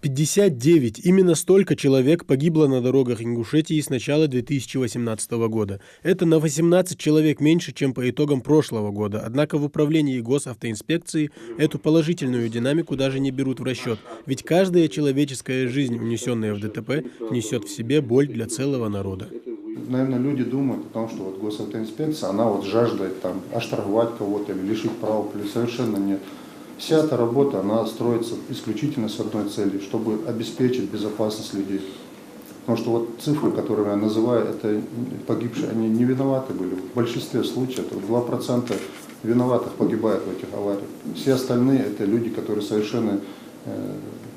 59. Именно столько человек погибло на дорогах Ингушетии с начала 2018 года. Это на 18 человек меньше, чем по итогам прошлого года. Однако в управлении госавтоинспекции эту положительную динамику даже не берут в расчет. Ведь каждая человеческая жизнь, унесенная в ДТП, несет в себе боль для целого народа. Наверное, люди думают о том, что вот госавтоинспекция, она вот жаждет там оштрафовать кого-то или лишить прав, или совершенно нет. Вся эта работа, она строится исключительно с одной целью, чтобы обеспечить безопасность людей. Потому что вот цифры, которые я называю, это погибшие, они не виноваты были. В большинстве случаев 2% виноватых погибают в этих авариях. Все остальные это люди, которые совершенно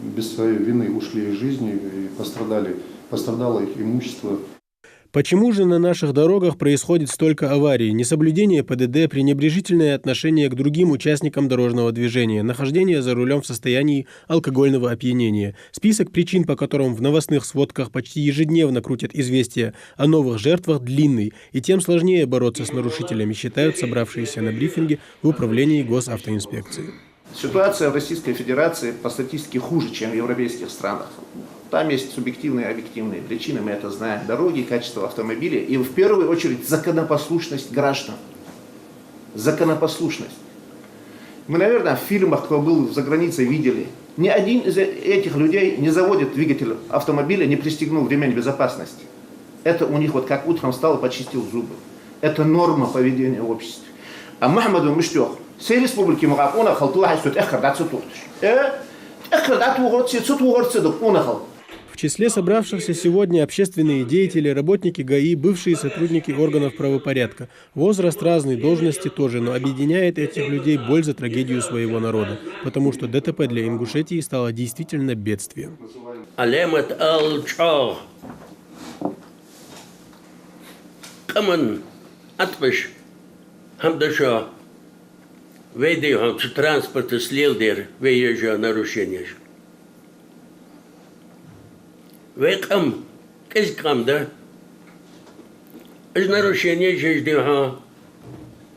без своей вины ушли из жизни и пострадало их имущество. Почему же на наших дорогах происходит столько аварий? Несоблюдение ПДД, пренебрежительное отношение к другим участникам дорожного движения, нахождение за рулем в состоянии алкогольного опьянения. Список причин, по которым в новостных сводках почти ежедневно крутят известия о новых жертвах, длинный, и тем сложнее бороться с нарушителями, считают собравшиеся на брифинге в управлении госавтоинспекции. Ситуация в Российской Федерации по статистике хуже, чем в европейских странах. Там есть субъективные и объективные причины, мы это знаем. Дороги, качество автомобиля и в первую очередь законопослушность граждан. Законопослушность. Мы, наверное, в фильмах, кто был за границей, видели. Ни один из этих людей не заводит двигатель автомобиля, не пристегнул ремень безопасности. Это у них вот как утром встал и почистил зубы. Это норма поведения в обществе. А Мухаммаду Муштёх, все республики Муракуна, Халтуахи, Сутехар, Дацутуртыш. В числе собравшихся сегодня общественные деятели, работники ГАИ, бывшие сотрудники органов правопорядка. Возраст разный, должности тоже, но объединяет этих людей боль за трагедию своего народа, потому что ДТП для Ингушетии стало действительно бедствием. Вейдеем транспорта слилдер, выезжая нарушение. Вейкам, кискам, да? Из нарушения ждем.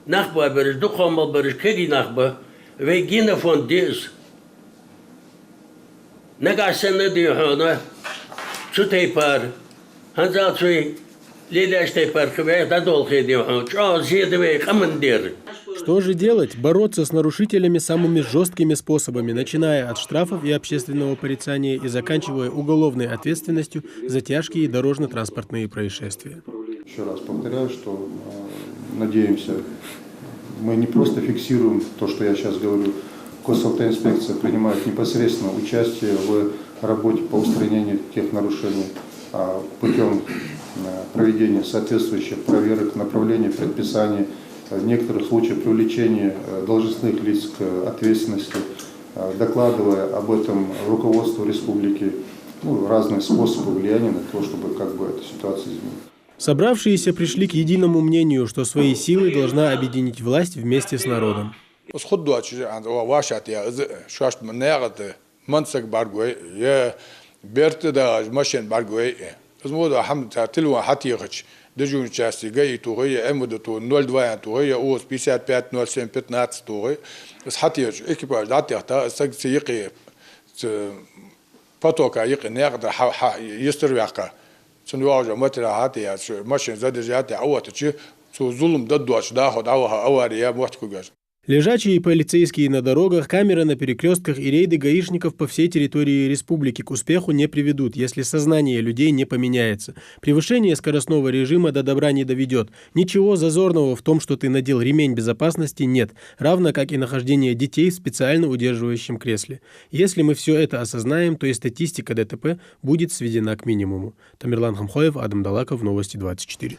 Нахба берешь, духом берешь, кеги нахба, вейгина фон дез. Нагасена дихона, чутейпар, ханзацуй, лиляштейпар, хвей, дадолхи дихон, чо зедовей командир. Что же делать? Бороться с нарушителями самыми жесткими способами, начиная от штрафов и общественного порицания и заканчивая уголовной ответственностью за тяжкие дорожно-транспортные происшествия. Еще раз повторяю, что надеемся, мы не просто фиксируем то, что я сейчас говорю. Госавтоинспекция принимает непосредственно участие в работе по устранению тех нарушений путем проведения соответствующих проверок, направления предписаний, в некоторых случаях привлечение должностных лиц к ответственности, докладывая об этом руководству республики, разные способы влияния на то, чтобы эту ситуацию изменить. Собравшиеся пришли к единому мнению, что свои силы должна объединить власть вместе с народом. Дежурная часть ГАИ тугая, МВД 02 тугая, ОС 55 07 15 тугая. С хатиеш экипаж датяхта сагсиqi потока يقي نقدر يستريحك. سنواجه مثل هاتي ماشين задержать аватчи зулум дадуаш дахот авария мохткугаш. Лежачие полицейские на дорогах, камеры на перекрестках и рейды гаишников по всей территории республики к успеху не приведут, если сознание людей не поменяется. Превышение скоростного режима до добра не доведет. Ничего зазорного в том, что ты надел ремень безопасности, нет, равно как и нахождение детей в специально удерживающем кресле. Если мы все это осознаем, то и статистика ДТП будет сведена к минимуму. Тамерлан Хамхоев, Адам Далаков, Новости 24.